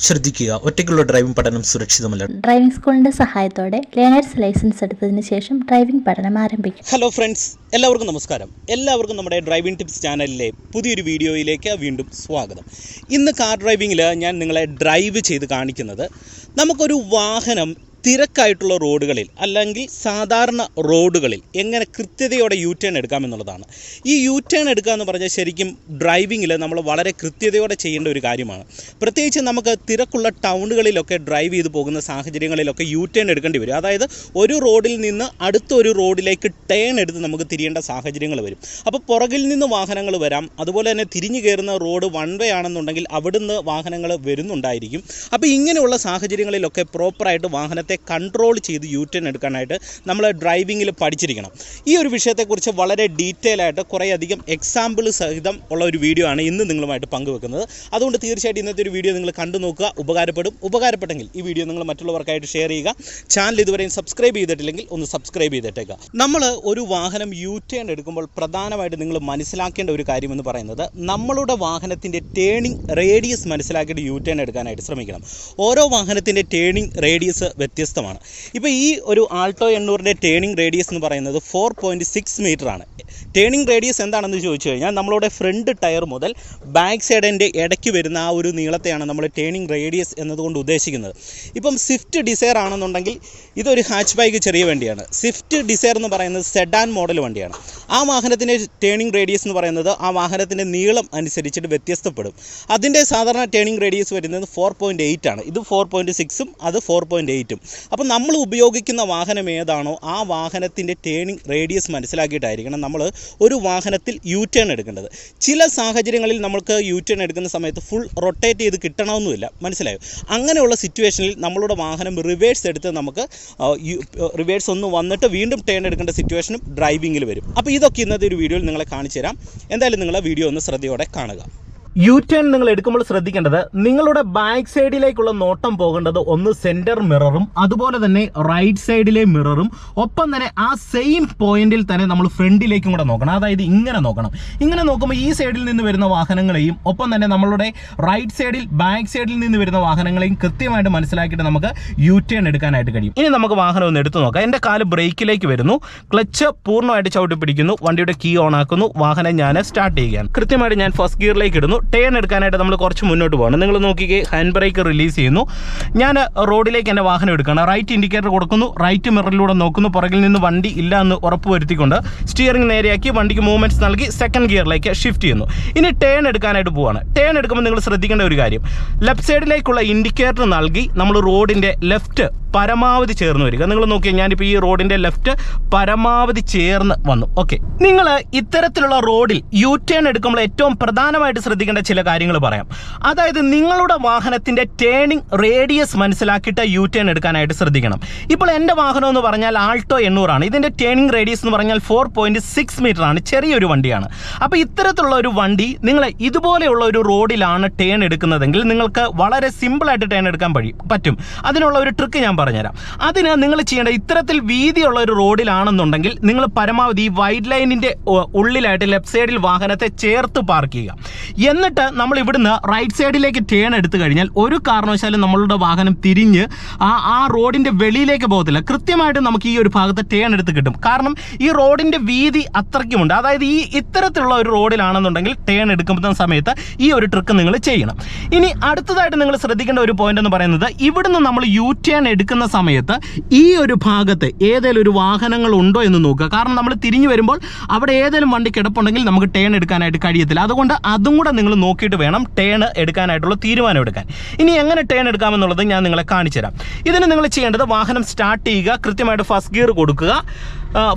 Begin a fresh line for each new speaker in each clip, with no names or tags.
ശ്രദ്ധിക്കുക, ഒറ്റയ്ക്കുള്ള ഡ്രൈവിംഗ് പഠനം സുരക്ഷിതമല്ല.
ഡ്രൈവിംഗ് സ്കൂളിന്റെ സഹായത്തോടെ ലേണേഴ്സ് ലൈസൻസ് എടുത്തതിന് ശേഷം ഡ്രൈവിംഗ് പഠനം ആരംഭിക്കും.
ഹലോ ഫ്രണ്ട്സ്, എല്ലാവർക്കും നമസ്കാരം. എല്ലാവർക്കും നമ്മുടെ ഡ്രൈവിംഗ് ടിപ്സ് ചാനലിലെ പുതിയൊരു വീഡിയോയിലേക്ക് വീണ്ടും സ്വാഗതം. ഇന്ന് കാർ ഡ്രൈവിങ്ങിൽ ഞാൻ നിങ്ങളെ ഡ്രൈവ് ചെയ്ത് കാണിക്കുന്നത് നമുക്കൊരു വാഹനം തിരക്കായിട്ടുള്ള റോഡുകളിൽ അല്ലെങ്കിൽ സാധാരണ റോഡുകളിൽ എങ്ങനെ കൃത്യതയോടെ യു ടേൺ എടുക്കാമെന്നുള്ളതാണ്. ഈ യു ടേൺ എടുക്കുക എന്ന് പറഞ്ഞാൽ ശരിക്കും ഡ്രൈവിങ്ങിൽ നമ്മൾ വളരെ കൃത്യതയോടെ ചെയ്യേണ്ട ഒരു കാര്യമാണ്. പ്രത്യേകിച്ച് നമുക്ക് തിരക്കുള്ള ടൗണുകളിലൊക്കെ ഡ്രൈവ് ചെയ്ത് പോകുന്ന സാഹചര്യങ്ങളിലൊക്കെ യു ടേൺ എടുക്കേണ്ടി വരും. അതായത് ഒരു റോഡിൽ നിന്ന് അടുത്തൊരു റോഡിലേക്ക് ടേൺ എടുത്ത് നമുക്ക് തിരിയേണ്ട സാഹചര്യങ്ങൾ വരും. അപ്പോൾ പുറകിൽ നിന്ന് വാഹനങ്ങൾ വരാം. അതുപോലെ തന്നെ തിരിഞ്ഞു കയറുന്ന റോഡ് വൺ വേ ആണെന്നുണ്ടെങ്കിൽ അവിടുന്ന് വാഹനങ്ങൾ വരുന്നുണ്ടായിരിക്കും. അപ്പോൾ ഇങ്ങനെയുള്ള സാഹചര്യങ്ങളിലൊക്കെ പ്രോപ്പറായിട്ട് വാഹനത്തെ കൺട്രോൾ ചെയ്ത് യു ടേൺ എടുക്കാനായിട്ട് നമ്മൾ ഡ്രൈവിങ്ങിൽ പഠിച്ചിരിക്കണം. ഈ ഒരു വിഷയത്തെക്കുറിച്ച് വളരെ ഡീറ്റെയിൽ ആയിട്ട് കുറേയധികം എക്സാമ്പിൾ സഹിതം ഉള്ള ഒരു വീഡിയോ ആണ് ഇന്ന് നിങ്ങളുമായിട്ട് പങ്കുവെക്കുന്നത്. അതുകൊണ്ട് തീർച്ചയായിട്ടും ഇന്നത്തെ ഒരു വീഡിയോ നിങ്ങൾ കണ്ടു നോക്കുക, ഉപകാരപ്പെട്ടെങ്കിൽ ഈ വീഡിയോ നിങ്ങൾ മറ്റുള്ളവർക്കായിട്ട് ഷെയർ ചെയ്യുക. ചാനൽ ഇതുവരെയും സബ്സ്ക്രൈബ് ചെയ്തിട്ടില്ലെങ്കിൽ ഒന്ന് സബ്സ്ക്രൈബ് ചെയ്തിട്ടേക്കുക. നമ്മൾ ഒരു വാഹനം യു ടേൺ എടുക്കുമ്പോൾ പ്രധാനമായിട്ട് നിങ്ങൾ മനസ്സിലാക്കേണ്ട ഒരു കാര്യമെന്ന് പറയുന്നത് നമ്മളുടെ വാഹനത്തിൻ്റെ ടേണിംഗ് റേഡിയസ് മനസ്സിലാക്കിയിട്ട് യു ടേൺ എടുക്കാനായിട്ട് ശ്രമിക്കണം. ഓരോ വാഹനത്തിൻ്റെ ടേണിംഗ് റേഡിയസ് വ്യത്യസ്തമാണ്. ഇപ്പോൾ ഈ ഒരു ആൾട്ടോ 800ൻ്റെ ടേണിംഗ് റേഡിയസ് എന്ന് പറയുന്നത് 4.6 മീറ്റർ ആണ്. ടേണിംഗ് റേഡിയസ് എന്താണെന്ന് ചോദിച്ചു കഴിഞ്ഞാൽ നമ്മളുടെ ഫ്രണ്ട് ടയർ മുതൽ ബാക്ക് സൈഡിൻ്റെ ഇടയ്ക്ക് വരുന്ന ആ ഒരു നീളത്തെയാണ് നമ്മൾ ടേണിംഗ് റേഡിയസ് എന്നതുകൊണ്ട് ഉദ്ദേശിക്കുന്നത്. ഇപ്പം സ്വിഫ്റ്റ് ഡിസയർ ആണെന്നുണ്ടെങ്കിൽ ഇതൊരു ഹാച്ച് ബാക്ക് ചെറിയ വണ്ടിയാണ്. സ്വിഫ്റ്റ് ഡിസയർ എന്ന് പറയുന്നത് സെഡാൻ മോഡൽ വണ്ടിയാണ്. ആ വാഹനത്തിൻ്റെ ടേണിംഗ് റേഡിയസ് എന്ന് പറയുന്നത് ആ വാഹനത്തിൻ്റെ നീളം അനുസരിച്ചിട്ട് വ്യത്യസ്തപ്പെടും. അതിൻ്റെ സാധാരണ ടേണിംഗ് റേഡിയസ് വരുന്നത് 4.8 ആണ്. ഇത് 4.6ഉം അത് 4.8ഉം. അപ്പോൾ നമ്മൾ ഉപയോഗിക്കുന്ന വാഹനം ഏതാണോ ആ വാഹനത്തിൻ്റെ ടേണിംഗ് റേഡിയസ് മനസ്സിലാക്കിയിട്ടായിരിക്കണം നമ്മൾ ഒരു വാഹനത്തിൽ യു ടേൺ എടുക്കേണ്ടത്. ചില സാഹചര്യങ്ങളിൽ നമുക്ക് യു ടേൺ എടുക്കുന്ന സമയത്ത് ഫുൾ റൊട്ടേറ്റ് ചെയ്ത് കിട്ടണമെന്നുമില്ല, മനസ്സിലായോ? അങ്ങനെയുള്ള സിറ്റുവേഷനിൽ നമ്മളുടെ വാഹനം റിവേഴ്സ് എടുത്ത് നമുക്ക് റിവേഴ്സ് ഒന്ന് വന്നിട്ട് വീണ്ടും ടേൺ എടുക്കേണ്ട സിറ്റുവേഷനും ഡ്രൈവിങ്ങിൽ വരും. അപ്പോൾ ഇതൊക്കെ ഇന്നത്തെ ഒരു വീഡിയോയിൽ നിങ്ങളെ കാണിച്ചു തരാം. എന്തായാലും നിങ്ങൾ വീഡിയോ ഒന്ന് ശ്രദ്ധയോടെ കാണുക.
യു ടേൺ നിങ്ങൾ എടുക്കുമ്പോൾ ശ്രദ്ധിക്കേണ്ടത് നിങ്ങളുടെ ബാക്ക് സൈഡിലേക്കുള്ള നോട്ടം പോകേണ്ടത് ഒന്ന് സെന്റർ മിററും അതുപോലെ തന്നെ റൈറ്റ് സൈഡിലെ മിററും ഒപ്പം തന്നെ ആ സെയിം പോയിന്റിൽ തന്നെ നമ്മൾ ഫ്രണ്ടിലേക്കും കൂടെ നോക്കണം. അതായത് ഇങ്ങനെ നോക്കണം. ഇങ്ങനെ നോക്കുമ്പോൾ ഈ സൈഡിൽ നിന്ന് വരുന്ന വാഹനങ്ങളെയും ഒപ്പം തന്നെ നമ്മളുടെ റൈറ്റ് സൈഡിൽ ബാക്ക് സൈഡിൽ നിന്ന് വരുന്ന വാഹനങ്ങളെയും കൃത്യമായിട്ട് മനസ്സിലാക്കിയിട്ട് നമുക്ക് യു ടേൺ എടുക്കാനായിട്ട് കഴിയും. ഇനി നമുക്ക് വാഹനം ഒന്ന് എടുത്തു നോക്കാം. എൻ്റെ കാല് ബ്രേക്കിലേക്ക് വരുന്നു, ക്ലച്ച് പൂർണ്ണമായിട്ട് ചവിട്ടി പിടിക്കുന്നു, വണ്ടിയുടെ കീ ഓൺ ആക്കുന്നു, വാഹനം ഞാൻ സ്റ്റാർട്ട് ചെയ്യുകയാണ്. കൃത്യമായിട്ട് ഞാൻ ഫസ്റ്റ് ഗിയറിലേക്ക് ഇടുന്നു. ടേൺ എടുക്കാനായിട്ട് നമ്മൾ കുറച്ച് മുന്നോട്ട് പോകണം. നിങ്ങൾ നോക്കിക്കേ, ഹാൻഡ് ബ്രേക്ക് റിലീസ് ചെയ്യുന്നു. ഞാൻ റോഡിലേക്ക് എൻ്റെ വാഹനം എടുക്കുകയാണ്. റൈറ്റ് ഇൻഡിക്കേറ്റർ കൊടുക്കുന്നു, റൈറ്റ് മിററിലൂടെ നോക്കുന്നു, പുറകിൽ നിന്ന് വണ്ടി ഇല്ല എന്ന് ഉറപ്പ് വരുത്തിക്കൊണ്ട് സ്റ്റിയറിംഗ് നേരെയാക്കി വണ്ടിക്ക് മൂവ്മെൻറ്റ്സ് നൽകി സെക്കൻഡ് ഗിയറിലേക്ക് ഷിഫ്റ്റ് ചെയ്യുന്നു. ഇനി ടേൺ എടുക്കാനായിട്ട് പോവാണ്. ടേൺ എടുക്കുമ്പോൾ നിങ്ങൾ ശ്രദ്ധിക്കേണ്ട ഒരു കാര്യം, ലെഫ്റ്റ് സൈഡിലേക്കുള്ള ഇൻഡിക്കേറ്റർ നൽകി നമ്മൾ റോഡിൻ്റെ ലെഫ്റ്റ് പരമാവധി ചേർന്ന് വരിക. നിങ്ങൾ നോക്കിയാൽ ഞാനിപ്പോൾ ഈ റോഡിൻ്റെ ലെഫ്റ്റ് പരമാവധി ചേർന്ന് വന്നു. ഓക്കെ, നിങ്ങൾ ഇത്തരത്തിലുള്ള റോഡിൽ യു ടേൺ എടുക്കുമ്പോൾ ഏറ്റവും പ്രധാനമായിട്ട് ശ്രദ്ധിക്കേണ്ട ചില കാര്യങ്ങൾ പറയാം. അതായത് നിങ്ങളുടെ വാഹനത്തിൻ്റെ ടേണിംഗ് റേഡിയസ് മനസ്സിലാക്കിയിട്ട് യു ടേൺ എടുക്കാനായിട്ട് ശ്രദ്ധിക്കണം. ഇപ്പോൾ എൻ്റെ വാഹനം എന്ന് പറഞ്ഞാൽ ആൾട്ടോ 800 ആണ്. ഇതിൻ്റെ ടേണിംഗ് റേഡിയസ് എന്ന് പറഞ്ഞാൽ 4.6 മീറ്റർ ആണ്. ചെറിയൊരു വണ്ടിയാണ്. അപ്പോൾ ഇത്തരത്തിലുള്ള ഒരു വണ്ടി നിങ്ങൾ ഇതുപോലെയുള്ള ഒരു റോഡിലാണ് ടേൺ എടുക്കുന്നതെങ്കിൽ നിങ്ങൾക്ക് വളരെ സിമ്പിളായിട്ട് ടേൺ എടുക്കാൻ പറ്റും. അതിനുള്ള ഒരു ട്രിക്ക് ഞാൻ പറഞ്ഞുതരാം. അതിന് നിങ്ങൾ ചെയ്യേണ്ട, ഇത്തരത്തിൽ വീതിയുള്ള ഒരു റോഡിലാണെന്നുണ്ടെങ്കിൽ നിങ്ങൾ പരമാവധി ഈ വൈഡ് ലൈനിൻ്റെ ഉള്ളിലായിട്ട് ലെഫ്റ്റ് സൈഡിൽ വാഹനത്തെ ചേർത്ത് പാർക്ക് ചെയ്യുക. എന്നിട്ട് നമ്മൾ ഇവിടുന്ന് റൈറ്റ് സൈഡിലേക്ക് ടേൺ എടുത്തു കഴിഞ്ഞാൽ ഒരു കാരണവശാലും നമ്മളുടെ വാഹനം തിരിഞ്ഞ് ആ റോഡിൻ്റെ വെളിയിലേക്ക് പോകത്തില്ല. കൃത്യമായിട്ട് നമുക്ക് ഈ ഒരു ഭാഗത്ത് ടേൺ എടുത്ത് കിട്ടും. കാരണം ഈ റോഡിൻ്റെ വീതി അത്രയ്ക്കുമുണ്ട്. അതായത് ഈ ഇത്തരത്തിലുള്ള ഒരു റോഡിലാണെന്നുണ്ടെങ്കിൽ ടേൺ എടുക്കുന്ന സമയത്ത് ഈ ഒരു ട്രിക്ക് നിങ്ങൾ ചെയ്യണം. ഇനി അടുത്തതായിട്ട് നിങ്ങൾ ശ്രദ്ധിക്കേണ്ട ഒരു പോയിന്റ് എന്ന് പറയുന്നത്, ഇവിടുന്ന് നമ്മൾ യു ടേൺ എടുക്കുന്ന സമയത്ത് ഈ ഒരു ഭാഗത്ത് ഏതെങ്കിലും ഒരു വാഹനങ്ങൾ ഉണ്ടോ എന്ന് നോക്കുക. കാരണം നമ്മൾ തിരിഞ്ഞു വരുമ്പോൾ അവിടെ ഏതെങ്കിലും വണ്ടി കിടപ്പുണ്ടെങ്കിൽ നമുക്ക് ടേൺ എടുക്കാനായിട്ട് കഴിയത്തില്ല. അതുകൊണ്ട് അതും കൂടെ നിങ്ങൾ നോക്കിയിട്ട് വേണം ടേൺ എടുക്കാനായിട്ടുള്ള തീരുമാനം എടുക്കാൻ. ഇനി എങ്ങനെ ടേൺ എടുക്കാമെന്നുള്ളത് ഞാൻ നിങ്ങളെ കാണിച്ചു തരാം. ഇതിന് നിങ്ങൾ ചെയ്യേണ്ടത്, വാഹനം സ്റ്റാർട്ട് ചെയ്യുക, കൃത്യമായിട്ട് ഫസ്റ്റ് ഗിയർ കൊടുക്കുക.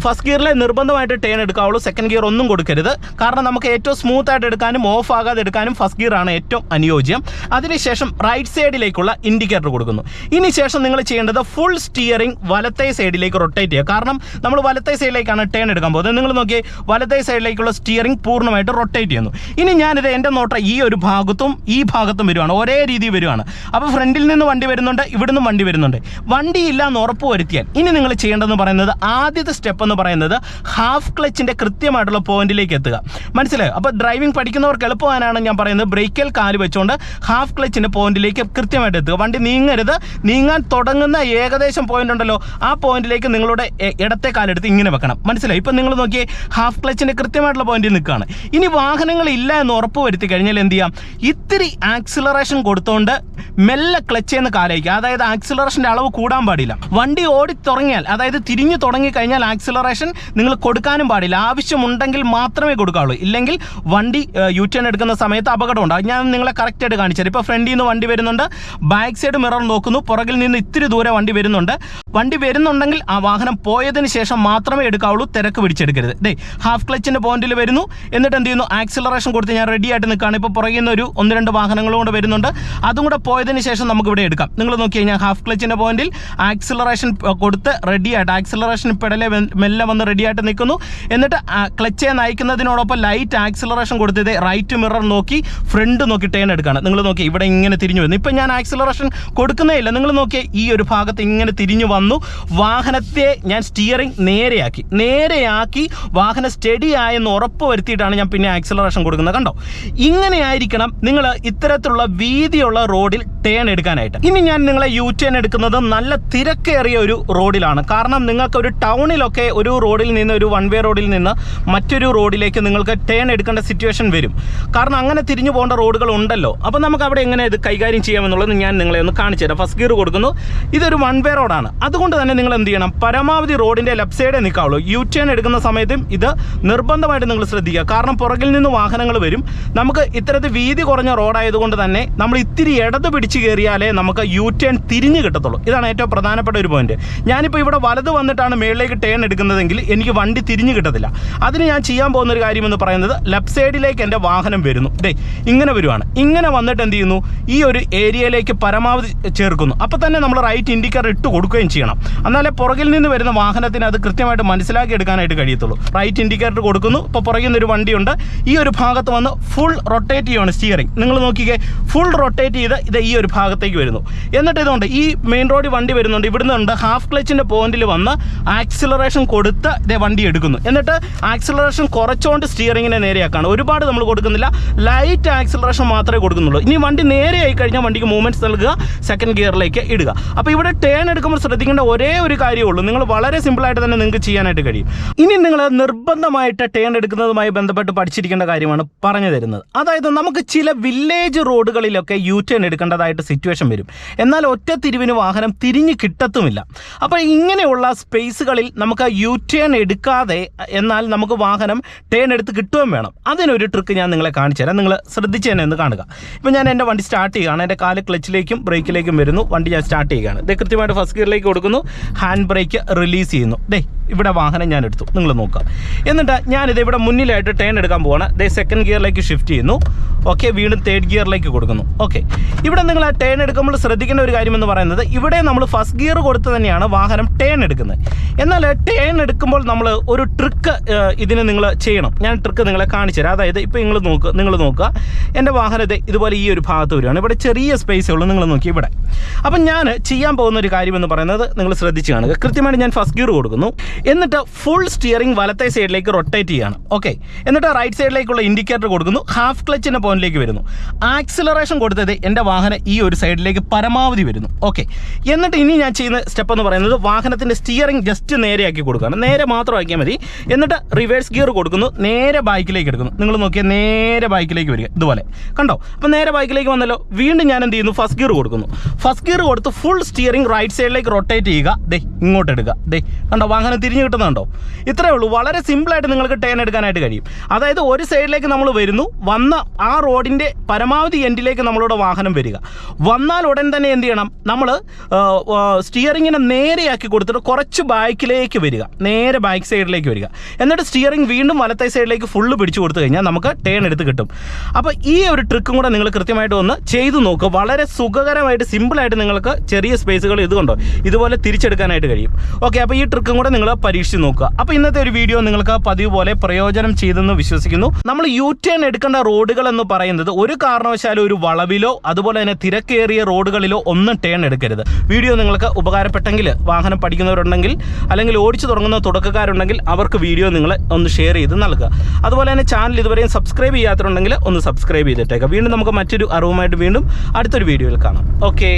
ഫസ്റ്റ് ഗിയറിലെ നിർബന്ധമായിട്ട് ടേൺ എടുക്കാവുള്ളൂ. സെക്കൻഡ് ഗിയർ ഒന്നും കൊടുക്കരുത്. കാരണം നമുക്ക് ഏറ്റവും സ്മൂത്ത് ആയിട്ട് എടുക്കാനും ഓഫ് ആകാതെ എടുക്കാനും ഫസ്റ്റ് ഗിയർ ആണ് ഏറ്റവും അനുയോജ്യം. അതിനുശേഷം റൈറ്റ് സൈഡിലേക്കുള്ള ഇൻഡിക്കേറ്റർ കൊടുക്കുന്നു. ഇനി ശേഷം നിങ്ങൾ ചെയ്യേണ്ടത് ഫുൾ സ്റ്റിയറിംഗ് വലത്തേ സൈഡിലേക്ക് റൊട്ടേറ്റ് ചെയ്യുക. കാരണം നമ്മൾ വലത്തേ സൈഡിലേക്കാണ് ടേൺ എടുക്കാൻ പോകുന്നത്. നിങ്ങൾ നോക്കിയേ, വലത്തേ സൈഡിലേക്കുള്ള സ്റ്റിയറിംഗ് പൂർണ്ണമായിട്ട് റൊട്ടേറ്റ് ചെയ്യുന്നു. ഇനി ഞാനിത് എൻ്റെ നോട്ടം ഈ ഒരു ഭാഗത്തും ഈ ഭാഗത്തും വരുവാണ്, ഒരേ രീതി വരുവാണ്. അപ്പോൾ ഫ്രണ്ടിൽ നിന്ന് വണ്ടി വരുന്നുണ്ട്, ഇവിടുന്ന് വണ്ടി വരുന്നുണ്ട്. വണ്ടിയില്ല എന്ന് ഉറപ്പ് വരുത്തിയാൽ ഇനി നിങ്ങൾ ചെയ്യേണ്ടതെന്ന് പറയുന്നത്, ആദ്യത്തെ സ്റ്റെപ്പ് എന്ന് പറയുന്നത് ഹാഫ് ക്ലച്ചിൻ്റെ കൃത്യമായിട്ടുള്ള പോയിന്റിലേക്ക് എത്തുക. മനസ്സിലായോ? അപ്പോൾ ഡ്രൈവിംഗ് പഠിക്കുന്നവർക്ക് എളുപ്പമാനാണ് ഞാൻ പറയുന്നത്. ബ്രേക്കിൽ കാല് വെച്ചുകൊണ്ട് ഹാഫ് ക്ലച്ചിൻ്റെ പോയിന്റിലേക്ക് കൃത്യമായിട്ട് എത്തുക. വണ്ടി നീങ്ങരുത്. നീങ്ങാൻ തുടങ്ങുന്ന ഏകദേശം പോയിന്റ് ഉണ്ടല്ലോ, ആ പോയിന്റിലേക്ക് നിങ്ങളുടെ ഇടത്തെ കാലെടുത്ത് ഇങ്ങനെ വെക്കണം. മനസ്സിലായി? ഇപ്പം നിങ്ങൾ നോക്കിയേ, ഹാഫ് ക്ലച്ചിൻ്റെ കൃത്യമായിട്ടുള്ള പോയിന്റിൽ നിൽക്കുകയാണ്. ഇനി വാഹനങ്ങളില്ല എന്ന് ഉറപ്പ് വരുത്തി കഴിഞ്ഞാൽ എന്ത് ചെയ്യാം? ഇത്തിരി ആക്സിലറേഷൻ കൊടുത്തുകൊണ്ട് മെല്ലെ ക്ലച്ച് ചെയ്യുന്ന കാലയ്ക്ക്, അതായത് ആക്സിലറേഷൻ്റെ അളവ് കൂടാൻ പാടില്ല. വണ്ടി ഓടി തുടങ്ങിയാൽ, അതായത് തിരിഞ്ഞു തുടങ്ങിക്കഴിഞ്ഞാൽ ആക്സിലറേഷൻ നിങ്ങൾ കൊടുക്കാനും പാടില്ല. ആവശ്യമുണ്ടെങ്കിൽ മാത്രമേ കൊടുക്കാവുള്ളൂ. ഇല്ലെങ്കിൽ വണ്ടി യു ടേൺ എടുക്കുന്ന സമയത്ത് അപകടം ഉണ്ടാകും. ഞാൻ നിങ്ങളെ കറക്റ്റായിട്ട് കാണിച്ചത്. ഇപ്പോൾ ഫ്രണ്ടിൽ നിന്ന് വണ്ടി വരുന്നുണ്ട്, ബാക്ക് സൈഡ് മിറർ നോക്കുന്നു, പുറകിൽ നിന്ന് ഇത്തിരി ദൂരെ വണ്ടി വരുന്നുണ്ട്. വണ്ടി വരുന്നുണ്ടെങ്കിൽ ആ വാഹനം പോയതിന് ശേഷം മാത്രമേ എടുക്കാവുള്ളൂ. തിരക്ക് പിടിച്ചെടുക്കരുത്. ഹാഫ് ക്ലച്ചിൻ്റെ പോയിന്റിൽ വരുന്നു, എന്നിട്ട് എന്ത് ചെയ്യുന്നു? ആക്സിലറേഷൻ കൊടുത്ത് ഞാൻ റെഡി ആയിട്ട് നിൽക്കുകയാണ്. ഇപ്പോൾ പുറകിൽ നിന്ന് ഒരു 1-2 വാഹനങ്ങളും കൂടെ വരുന്നുണ്ട്. അതും കൂടെ പോയതിന് ശേഷം നമുക്ക് ഇവിടെ എടുക്കാം. നിങ്ങൾ നോക്കി കഴിഞ്ഞാൽ ഹാഫ് ക്ലച്ചിൻ്റെ പോയിന്റിൽ ആക്സിലറേഷൻ കൊടുത്ത് റെഡി ആയിട്ട്, ആക്സിലറേഷൻ പെടലെ മെല്ലെ വന്ന് റെഡി ആയിട്ട് നിൽക്കുന്നു. എന്നിട്ട് ക്ലച്ചെ നയിക്കുന്നതിനോടൊപ്പം ലൈറ്റ് ആക്സിലറേഷൻ കൊടുത്തത് റൈറ്റ് മിറർ നോക്കി ഫ്രണ്ട് നോക്കി ടേൺ എടുക്കുകയാണ്. നിങ്ങൾ നോക്കി ഇവിടെ ഇങ്ങനെ തിരിഞ്ഞു വരുന്നു. ഇപ്പം ഞാൻ ആക്സിലറേഷൻ കൊടുക്കുന്നേ ഇല്ല. നിങ്ങൾ നോക്കിയേ, ഈ ഒരു ഭാഗത്ത് ഇങ്ങനെ തിരിഞ്ഞു വന്നു. വാഹനത്തെ ഞാൻ സ്റ്റിയറിംഗ് നേരെയാക്കി വാഹനം സ്റ്റഡി ആയെന്ന് ഉറപ്പ് വരുത്തിയിട്ടാണ് ഞാൻ പിന്നെ ആക്സിലറേഷൻ കൊടുക്കുന്നത്. കണ്ടോ? ഇങ്ങനെ ആയിരിക്കണം നിങ്ങൾ ഇത്തരത്തിലുള്ള വീതിയുള്ള റോഡിൽ ടേൺ എടുക്കാനായിട്ട്. ഇനി ഞാൻ നിങ്ങളെ യു ടേൺ എടുക്കുന്നത് നല്ല തിരക്കേറിയ ഒരു റോഡിലാണ്. കാരണം നിങ്ങൾക്ക് ഒരു ടൗണിലൊക്കെ ഒരു റോഡിൽ നിന്ന്, ഒരു വൺ വേ റോഡിൽ നിന്ന് മറ്റൊരു റോഡിലേക്ക് നിങ്ങൾക്ക് ടേൺ എടുക്കേണ്ട സിറ്റുവേഷൻ വരും. കാരണം അങ്ങനെ തിരിഞ്ഞു പോകേണ്ട റോഡുകൾ ഉണ്ടല്ലോ. അപ്പോൾ നമുക്ക് അവിടെ എങ്ങനെ ഇത് കൈകാര്യം ചെയ്യാമെന്നുള്ളത് ഞാൻ നിങ്ങളെ ഒന്ന് കാണിച്ചു തരാം. ഫസ്റ്റ് ഗിയർ കൊടുക്കുന്നു. ഇതൊരു വൺ വേ റോഡാണ്. അതുകൊണ്ട് തന്നെ നിങ്ങൾ എന്ത് ചെയ്യണം? പരമാവധി റോഡിൻ്റെ ലെഫ്റ്റ് സൈഡേ നിൽക്കാവുള്ളൂ. യു ടേൺ എടുക്കുന്ന സമയത്തും ഇത് നിർബന്ധമായിട്ട് നിങ്ങൾ ശ്രദ്ധിക്കുക. കാരണം പുറകിൽ നിന്ന് വാഹനങ്ങൾ വരും. നമുക്ക് ഇത്തരത്തിൽ വീതി കുറഞ്ഞ റോഡായതുകൊണ്ട് തന്നെ നമ്മൾ ഇത്തിരി ഇടത് പിടിച്ച് കയറിയാലേ നമുക്ക് യു ടേൺ തിരിഞ്ഞ് കിട്ടത്തുള്ളൂ. ഇതാണ് ഏറ്റവും പ്രധാനപ്പെട്ട ഒരു പോയിന്റ്. ഞാനിപ്പോൾ ഇവിടെ വലത് വന്നിട്ടാണ് മേളിലേക്ക് ടേൺ എടുക്കുന്നതെങ്കിൽ എനിക്ക് വണ്ടി തിരിഞ്ഞ് കിട്ടത്തില്ല. അതിന് ഞാൻ ചെയ്യാൻ പോകുന്ന ഒരു കാര്യം എന്ന് പറയുന്നത്, ലെഫ്റ്റ് സൈഡിലേക്ക് എൻ്റെ വാഹനം വരുന്നു. ഇങ്ങനെ വരുവാണ്. ഇങ്ങനെ വന്നിട്ട് എന്ത് ചെയ്യുന്നു? ഈ ഒരു ഏരിയയിലേക്ക് പരമാവധി ചേർക്കുന്നു. അപ്പോൾ തന്നെ നമ്മൾ റൈറ്റ് ഇൻഡിക്കേറ്റർ ഇട്ട് കൊടുക്കുകയും ചെയ്യണം. എന്നാലേ പുറകിൽ നിന്ന് വരുന്ന വാഹനത്തിന് അത് കൃത്യമായിട്ട് മനസ്സിലാക്കി എടുക്കാനായിട്ട് കഴിയത്തുള്ളൂ. റൈറ്റ് ഇൻഡിക്കേറ്റർ കൊടുക്കുന്നു. ഇപ്പോൾ പുറകിൽ നിന്നൊരു വണ്ടിയുണ്ട്. ഈ ഒരു ഭാഗത്ത് വന്ന് ഫുൾ റൊട്ടേറ്റ് ചെയ്യുകയാണ് സ്റ്റിയറിംഗ്. നിങ്ങൾ നോക്കിക്കേ, ഫുൾ റൊട്ടേറ്റ് ചെയ്ത് ഇത് ഈ ഒരു ഭാഗത്തേക്ക് വരുന്നു. എന്നിട്ട് ഇതുകൊണ്ട് ഈ മെയിൻ റോഡിൽ വണ്ടി വരുന്നുണ്ട്. ഇവിടുന്ന് ഉണ്ട് ഹാഫ് ക്ലച്ചിൻ്റെ പോയിന്റിൽ വന്ന് ആക്സിലറേഷൻ കൊടുത്ത് ഇതേ വണ്ടി എടുക്കുന്നു. എന്നിട്ട് ആക്സിലറേഷൻ കുറച്ചുകൊണ്ട് സ്റ്റിയറിങ്ങിനെ നേരെയാക്കാണ്. ഒരുപാട് നമ്മൾ കൊടുക്കുന്നില്ല, ലൈറ്റ് ആക്സിലറേഷൻ മാത്രമേ കൊടുക്കുന്നുള്ളൂ. ഇനി വണ്ടി നേരെ ആയി കഴിഞ്ഞാൽ വണ്ടിക്ക് മൂവ്മെൻറ്റ്സ് നൽകുക, സെക്കൻഡ് ഗിയറിലേക്ക് ഇടുക. അപ്പോൾ ഇവിടെ ടേൺ എടുക്കുമ്പോൾ ശ്രദ്ധിക്കേണ്ട ഒരേ ഒരു കാര്യമുള്ളൂ. നിങ്ങൾ വളരെ സിമ്പിളായിട്ട് തന്നെ നിങ്ങൾക്ക് ചെയ്യാനായിട്ട് കഴിയും. ഇനി നിങ്ങൾ നിർബന്ധമായിട്ട് ടേൺ എടുക്കുന്നതുമായി ബന്ധപ്പെട്ട് പഠിച്ചിരിക്കേണ്ട കാര്യമാണ് പറഞ്ഞു തരുന്നത്. അതായത് നമുക്ക് ചില വില്ലേജ് റോഡുകളിലൊക്കെ യു ടേൺ എടുക്കേണ്ടതായിട്ട് സിറ്റുവേഷൻ വരും. എന്നാൽ ഒറ്റ തിരിവിന് വാഹനം തിരിഞ്ഞ് കിട്ടത്തുമില്ല. അപ്പോൾ ഇങ്ങനെയുള്ള സ്പേസുകളിൽ നമുക്ക് യു ടേൺ എടുക്കാതെ എന്നാൽ നമുക്ക് വാഹനം ടേൺ എടുത്ത് കിട്ടുകയും വേണം. അതിനൊരു ട്രിക്ക് ഞാൻ നിങ്ങളെ കാണിച്ചു തരാം. നിങ്ങൾ ശ്രദ്ധിച്ച് തന്നെ ഒന്ന് കാണുക. ഇപ്പോൾ ഞാൻ എൻ്റെ വണ്ടി സ്റ്റാർട്ട് ചെയ്യുകയാണ്. എൻ്റെ കാല് ക്ലച്ചിലേക്കും ബ്രേക്കിലേക്കും വരുന്നു. വണ്ടി ഞാൻ സ്റ്റാർട്ട് ചെയ്യുകയാണ്. കൃത്യമായിട്ട് ഫസ്റ്റ് ഗിയറിലേക്ക് കൊടുക്കുന്നു. ഹാൻഡ് ബ്രേക്ക് റിലീസ് ചെയ്യുന്നു. ഇവിടെ വാഹനം ഞാൻ എടുത്തു. നിങ്ങൾ നോക്കുക. എന്നിട്ട് ഞാനിത് ഇവിടെ മുന്നിലായിട്ട് ടേൺ എടുക്കാൻ പോവാണ്. സെക്കൻഡ് ഗിയറിലേക്ക് ഷിഫ്റ്റ് ചെയ്യുന്നു. ഓക്കെ, വീണ്ടും തേർഡ് ഗിയറിലേക്ക് കൊടുക്കുന്നു. ഓക്കെ, ഇവിടെ നിങ്ങൾ ആ ടേൺ എടുക്കുമ്പോൾ ശ്രദ്ധിക്കേണ്ട ഒരു കാര്യം എന്ന് പറയുന്നത്, ഇവിടെ നമ്മൾ ഫസ്റ്റ് ഗിയർ കൊടുത്ത് തന്നെയാണ് വാഹനം ടേൺ എടുക്കുന്നത്. എന്നാൽ ടേൺ എടുക്കുമ്പോൾ നമ്മൾ ഒരു ട്രിക്ക് ഇതിന് നിങ്ങൾ ചെയ്യണം. ഞാൻ ട്രിക്ക് നിങ്ങളെ കാണിച്ചു തരാം. അതായത് ഇപ്പോൾ നിങ്ങൾ നോക്കുക, എൻ്റെ വാഹനം ഇതുപോലെ ഈ ഒരു ഭാഗത്ത് വരികയാണ്. ഇവിടെ ചെറിയ സ്പേസേ ഉള്ളൂ. നിങ്ങൾ നോക്കി ഇവിടെ. അപ്പം ഞാൻ ചെയ്യാൻ പോകുന്ന ഒരു കാര്യം എന്ന് പറയുന്നത് നിങ്ങൾ ശ്രദ്ധിച്ച് കാണുക. കൃത്യമായിട്ട് ഞാൻ ഫസ്റ്റ് ഗിയർ കൊടുക്കുന്നു. എന്നിട്ട് ഫുൾ സ്റ്റിയറിംഗ് വലത്തെ സൈഡിലേക്ക് റൊട്ടേറ്റ് ചെയ്യാണ്. ഓക്കെ, എന്നിട്ട് റൈറ്റ് സൈഡിലേക്കുള്ള ഇൻഡിക്കേറ്റർ കൊടുക്കുന്നു. ഹാഫ് ക്ലച്ചിൻ്റെ പോയിന്റിലേക്ക് വരുന്നു. ആക്സിലറേഷൻ കൊടുത്തത് എൻ്റെ വാഹനം ഈ ഒരു സൈഡിലേക്ക് പരമാവധി വരുന്നു. ഓക്കെ, എന്നിട്ട് ഇനി ഞാൻ ചെയ്യുന്ന സ്റ്റെപ്പ് എന്ന് പറയുന്നത് വാഹനത്തിൻ്റെ സ്റ്റിയറിംഗ് ജസ്റ്റ് നേരെയാക്കി കൊടുക്കുകയാണ്. നേരെ മാത്രം ആക്കിയാൽ മതി. എന്നിട്ട് റിവേഴ്സ് ഗിയർ കൊടുക്കുന്നു. നേരെ ബൈക്കിലേക്ക് എടുക്കുന്നു. നിങ്ങൾ നോക്കിയാൽ നേരെ ബൈക്കിലേക്ക് വരിക. ഇതുപോലെ കണ്ടോ? അപ്പോൾ നേരെ ബൈക്കിലേക്ക് വന്നല്ലോ. വീണ്ടും ഞാൻ എന്ത് ചെയ്യുന്നു? ഫസ്റ്റ് ഗിയർ കൊടുക്കുന്നു. ഫസ്റ്റ് ഗിയർ കൊടുത്ത് ഫുൾ സ്റ്റിയറിംഗ് റൈറ്റ് സൈഡിലേക്ക് റൊട്ടേറ്റ് ചെയ്യുക. ഇങ്ങോട്ട് എടുക്കുക. കണ്ടോ? വാഹനം തിരിഞ്ഞ് കിട്ടുന്നുണ്ടോ? ഇത്രയേ ഉള്ളൂ. വളരെ സിമ്പിളായിട്ട് നിങ്ങൾക്ക് ടേൺ എടുക്കാനായിട്ട് കഴിയും. അതായത് ഒരു സൈഡിലേക്ക് നമ്മൾ വരുന്നു, വന്ന ആ റോഡിൻ്റെ പരമാവധി എൻഡിലേക്ക് നമ്മളുടെ വാഹനം വരിക. വന്നാൽ ഉടൻ തന്നെ എന്ത് ചെയ്യണം? നമ്മൾ സ്റ്റിയറിങ്ങിനെ നേരെയാക്കി കൊടുത്തിട്ട് കുറച്ച് ബാക്കിലേക്ക് വരിക. നേരെ ബാക്ക് സൈഡിലേക്ക് വരിക. എന്നിട്ട് സ്റ്റിയറിംഗ് വീണ്ടും വലത്തെ സൈഡിലേക്ക് ഫുള്ള് പിടിച്ചു കൊടുത്തു കഴിഞ്ഞാൽ നമുക്ക് ടേൺ എടുത്ത് കിട്ടും. അപ്പോൾ ഈ ഒരു ട്രിക്കും കൂടെ നിങ്ങൾ കൃത്യമായിട്ട് ഒന്ന് ചെയ്തു നോക്കുക. വളരെ സുഖകരമായിട്ട് സിമ്പിളായിട്ട് നിങ്ങൾക്ക് ചെറിയ സ്പേസുകൾ ഇതുപോലെ തിരിച്ചെടുക്കാനായിട്ട് കഴിയും. ഓക്കെ, അപ്പോൾ ഈ ട്രിക്കും കൂടെ നിങ്ങൾ പരീക്ഷിച്ച് നോക്കുക. അപ്പോൾ ഇന്നത്തെ ഒരു വീഡിയോ നിങ്ങൾക്ക് പതിവ് പോലെ പ്രയോജനം ചെയ്തെന്ന് വിശ്വസിക്കുന്നു. നമ്മൾ യു ടേൺ എടുക്കേണ്ട റോഡുകൾ എന്ന് പറയുന്നത് ഒരു കാരണവശാലും ഒരു വളവിലോ അതുപോലെ തന്നെ തിരക്കേറിയ റോഡുകളിലോ ഒന്നും ടേൺ എടുക്കരുത്. വീഡിയോ നിങ്ങൾക്ക് ഉപകാരപ്പെട്ടെങ്കിൽ, വാഹനം പഠിക്കുന്നവരുണ്ടെങ്കിൽ അല്ലെങ്കിൽ ഓടിച്ചു തുടങ്ങുന്ന തുടക്കക്കാരുണ്ടെങ്കിൽ അവർക്ക് വീഡിയോ നിങ്ങൾ ഒന്ന് ഷെയർ ചെയ്ത് നൽകുക. അതുപോലെ തന്നെ ചാനൽ ഇതുവരെയും സബ്സ്ക്രൈബ് ചെയ്യാത്തതുണ്ടെങ്കിൽ ഒന്ന് സബ്സ്ക്രൈബ് ചെയ്തിട്ടേക്കുക. വീണ്ടും നമുക്ക് മറ്റൊരു അറിവുമായിട്ട് വീണ്ടും അടുത്തൊരു വീഡിയോയിൽ കാണാം. ഓക്കെ.